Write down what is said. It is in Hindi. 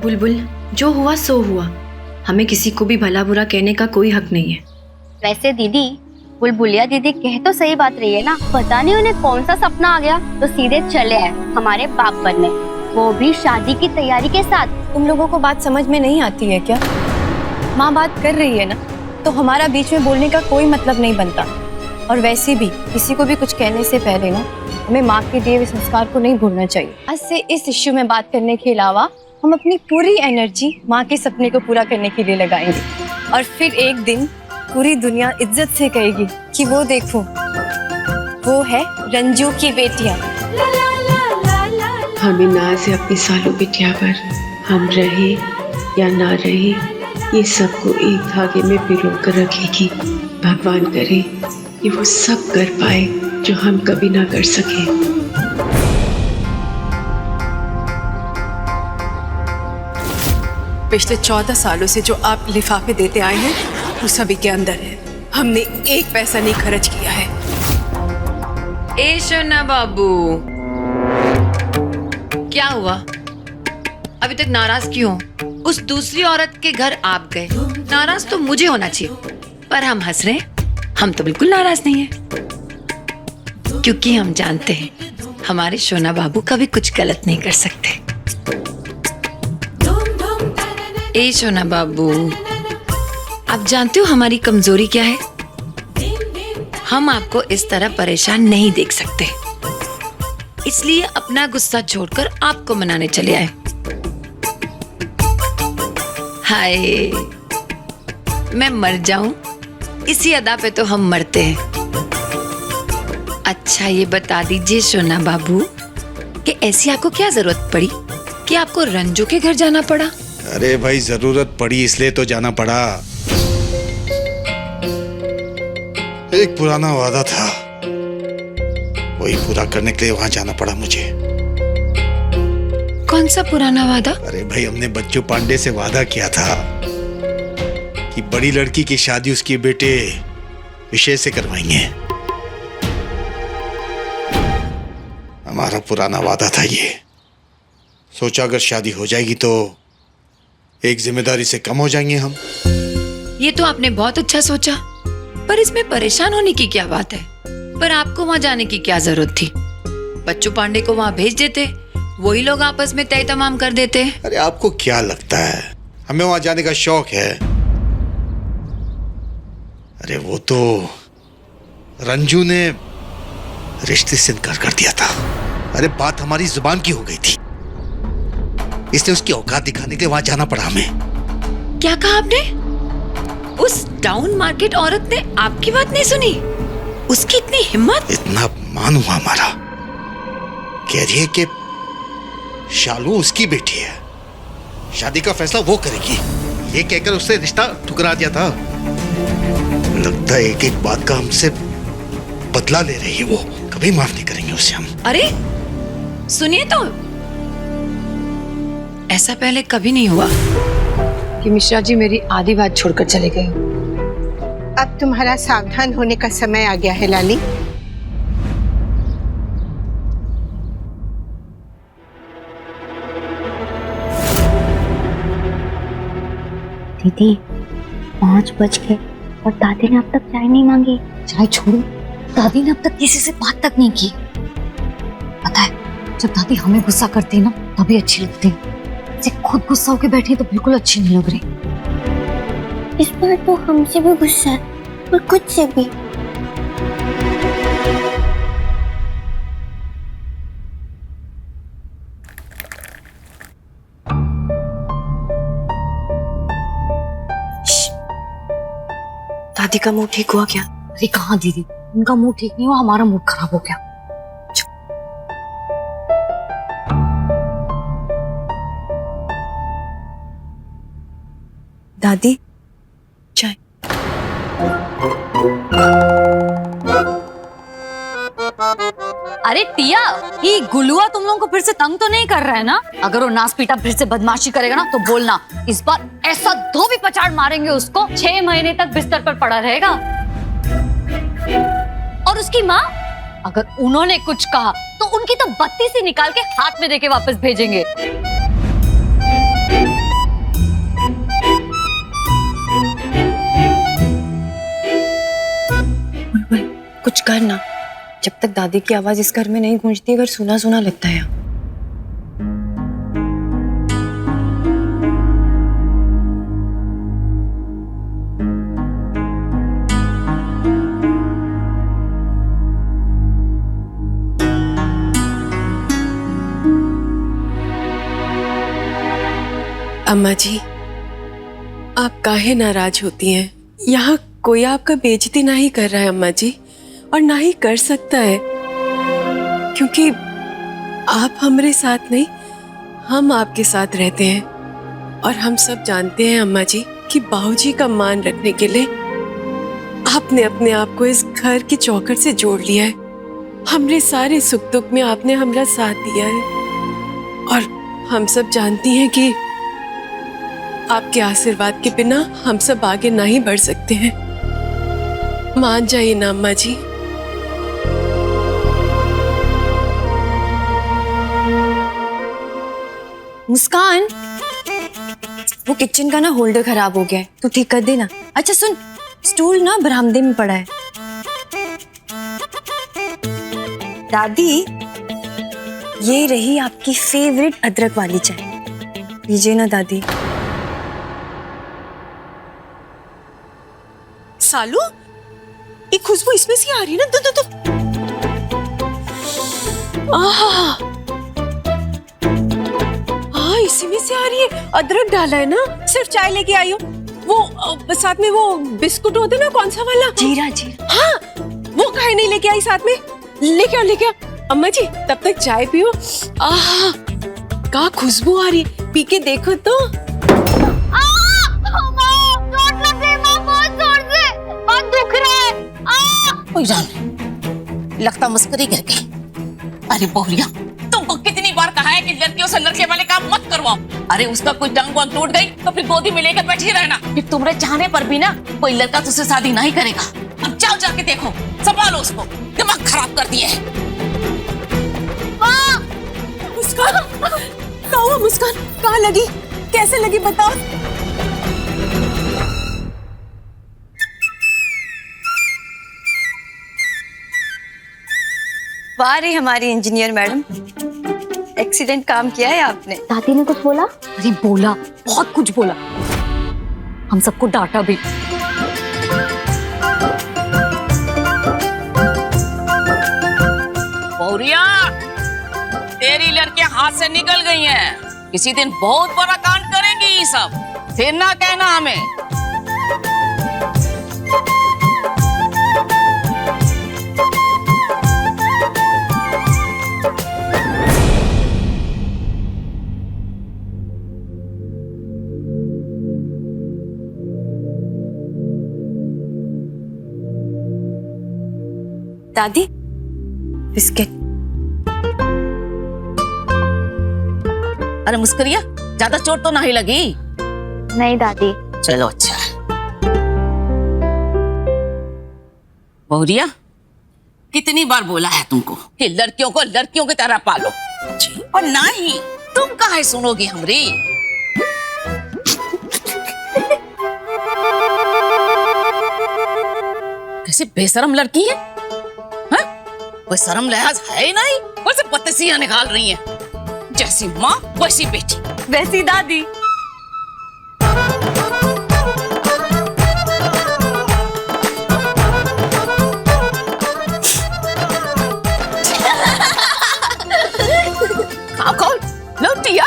बुलबुल, जो हुआ सो हुआ। हमें किसी को भी भला बुरा कहने का कोई हक नहीं है। वैसे दीदी, बुलबुलिया दीदी कह तो सही बात रही है ना। पता नहीं उन्हें कौन सा सपना आ गया तो सीधे चले आए हमारे बाप बनने, वो भी शादी की तैयारी के साथ। तुम लोगों को बात समझ में नहीं आती है क्या? माँ बात कर रही है ना, तो हमारा बीच में बोलने का कोई मतलब नहीं बनता। और वैसे भी किसी को भी कुछ कहने से पहले ना हमें माँ के दिए हुए संस्कार को नहीं भूलना चाहिए। आज से इस इश्यू में बात करने के अलावा हम अपनी पूरी एनर्जी माँ के सपने को पूरा करने के लिए लगाएंगे। और फिर एक दिन पूरी दुनिया इज्जत से कहेगी कि वो देखो, वो है रंजू की बेटियां। हमें नाज है अपनी सालों बिटिया पर। हम रहे या ना रहे, ये सबको एक धागे में पिरो कर रखेगी। भगवान करे कि वो सब कर पाए जो हम कभी ना कर सके। पिछले 14 सालों से जो आप लिफाफे देते आए हैं वो सभी के अंदर है। हमने एक पैसा नहीं खर्च किया है। ए शोना बाबू, क्या हुआ? अभी तक नाराज क्यों? उस दूसरी औरत के घर आप गए, नाराज तो मुझे होना चाहिए, पर हम हंस रहे हैं। हम तो बिल्कुल नाराज नहीं है, क्योंकि हम जानते हैं हमारे शोना बाबू कभी कुछ गलत नहीं कर सकते। ए शोना बाबू, आप जानते हो हमारी कमजोरी क्या है? हम आपको इस तरह परेशान नहीं देख सकते, इसलिए अपना गुस्सा छोड़कर आपको मनाने चले आए। हाय, मैं मर जाऊं इसी अदा पे तो हम मरते हैं। अच्छा ये बता दीजिए शोना बाबू कि ऐसी आपको क्या जरूरत पड़ी कि आपको रंजू के घर जाना पड़ा? अरे भाई, जरूरत पड़ी इसलिए तो जाना पड़ा। एक पुराना वादा था, वही पूरा करने के लिए वहां जाना पड़ा मुझे। कौन सा पुराना वादा? अरे भाई, हमने बच्चू पांडे से वादा किया था कि बड़ी लड़की की शादी उसके बेटे विषय से करवाएंगे। हमारा पुराना वादा था ये। सोचा अगर शादी हो जाएगी तो एक जिम्मेदारी से कम हो जाएंगे हम। ये तो आपने बहुत अच्छा सोचा, पर इसमें परेशान होने की क्या बात है? पर आपको वहाँ जाने की क्या जरूरत थी? बच्चू पांडे को वहाँ भेज देते, वही लोग आपस में तय तमाम कर देते। अरे आपको क्या लगता है हमें वहां जाने का शौक है? अरे वो तो रंजू ने रिश्ते से इनकार कर दिया था। अरे बात हमारी जुबान की हो गई थी, इसलिए उसकी औकात दिखाने के लिए वहां जाना पड़ा हमें। क्या कहा आपने? उस डाउन मार्केट औरत ने आपकी बात नहीं सुनी? उसकी इतनी हिम्मत! इतना अपमान हुआ हमारा। कह रही है कि शालू उसकी बेटी है, शादी का फैसला वो करेगी। ये कहकर उससे रिश्ता ठुकरा दिया था। लगता है एक एक बात का हमसे बदला ले रही है वो। कभी माफ नहीं करेंगे उसे हम। अरे सुनिए तो, ऐसा पहले कभी नहीं हुआ कि मिश्रा जी मेरी आधी बात छोड़कर चले गए। अब तुम्हारा सावधान होने का समय आ गया है लाली। दीदी 5 बज गए और दादी ने अब तक चाय नहीं मांगी। चाय छोड़ो, दादी ने अब तक किसी से बात तक नहीं की। पता है, जब दादी हमें गुस्सा करती है ना तभी अच्छी लगती है। जब खुद गुस्सा होकर बैठी तो बिल्कुल अच्छी नहीं लग रही। इस बार तो हमसे भी गुस्सा है और खुद से भी। दादी का मूड ठीक हुआ क्या? अरे कहाँ दीदी, उनका मूड ठीक नहीं हुआ, हमारा मूड खराब हो गया। दादी चाय। अरे टिया, ये गुलुआ तुम लोगों को फिर से तंग तो नहीं कर रहा है ना? अगर वो नास पीटा फिर से बदमाशी करेगा ना तो बोलना, इस बार ऐसा धोबी पछाड़ मारेंगे उसको, 6 महीने तक बिस्तर पर पड़ा रहेगा। और उसकी माँ, अगर उन्होंने कुछ कहा तो उनकी तो बत्ती से निकाल के हाथ में देके वापस भेजेंगे। बुलबुल कुछ कर ना, जब तक दादी की आवाज इस घर में नहीं गूंजती घर सुना सुना लगता है। अम्मा जी, आप काहे नाराज होती हैं? यहाँ कोई आपका बेइज्जती नहीं कर रहा है अम्मा जी, और ना ही कर सकता है, क्योंकि आप हमारे साथ नहीं, हम आपके साथ रहते हैं। और हम सब जानते हैं अम्मा जी कि बाबूजी का मान रखने के लिए आपने अपने आप को इस घर की चौखट से जोड़ लिया है। हमरे सारे सुख दुख में आपने हमारा साथ दिया है, और हम सब जानती हैं कि आपके आशीर्वाद के बिना हम सब आगे नहीं बढ़ सकते हैं। मान जाइए ना अम्मा जी। मुस्कान, वो किचन का ना होल्डर खराब हो गया है, तू ठीक कर देना। अच्छा सुन, स्टूल ना बरामदे में पड़ा है। दादी, ये रही आपकी फेवरेट अदरक वाली चाय, लीजिए ना दादी। सालू, ये खुशबू इसमें से आ रही है ना? दो दो दो। इसी में से आ रही है। अदरक डाला है ना? सिर्फ चाय लेके आई हो। वो साथ में वो बिस्कुट होते ना, कौन सा वाला? जीरा जीरा। हाँ, वो काहे नहीं लेके आई साथ में? लेके आओ लेके आओ। अम्मा जी तब तक चाय पियो। का खुशबू आ रही है, पी के देखो तो। लगता मस्करी करके। अरे बहुरिया, तुमको कितनी बार कहा है कि लड़कियों से लड़के वाले काम मत करवाओ। अरे उसका कोई टांग वांग टूट गई तो फिर गोदी में लेकर बैठी रहना। फिर तुम्हारे चाहने पर भी ना कोई लड़का तुझसे शादी नहीं करेगा। अब जाओ जाके देखो, संभालो उसको, दिमाग खराब कर दिए है। मुस्कान, कहाँ हुआ मुस्कान? कहाँ लगी? कैसे लगी बताओ? वाह रे हमारी इंजीनियर मैडम, एक्सीडेंट काम किया है आपने। दादी ने कुछ बोला? अरे बोला, बहुत कुछ बोला, हम सबको डांटा भी। बहुरिया, तेरी लड़कियां हाथ से निकल गई हैं। किसी दिन बहुत बड़ा कांड करेंगी ये सब, फिर ना कहना हमें। दादी, बिस्किट। अरे मुस्करिया, ज्यादा चोट तो नहीं लगी? नहीं दादी। चलो अच्छा। बहुरिया, कितनी बार बोला है तुमको कि लड़कियों को लड़कियों की तरह पालो, और ना ही तुम काहे सुनोगी हमरी? कैसी बेशरम लड़की है, हाँ? कोई शर्म लिहाज है ही नहीं, और से पत्तियां निकाल रही हैं। जैसी माँ वैसी बेटी, वैसी दादी। खाओ खाओ, लौटिया।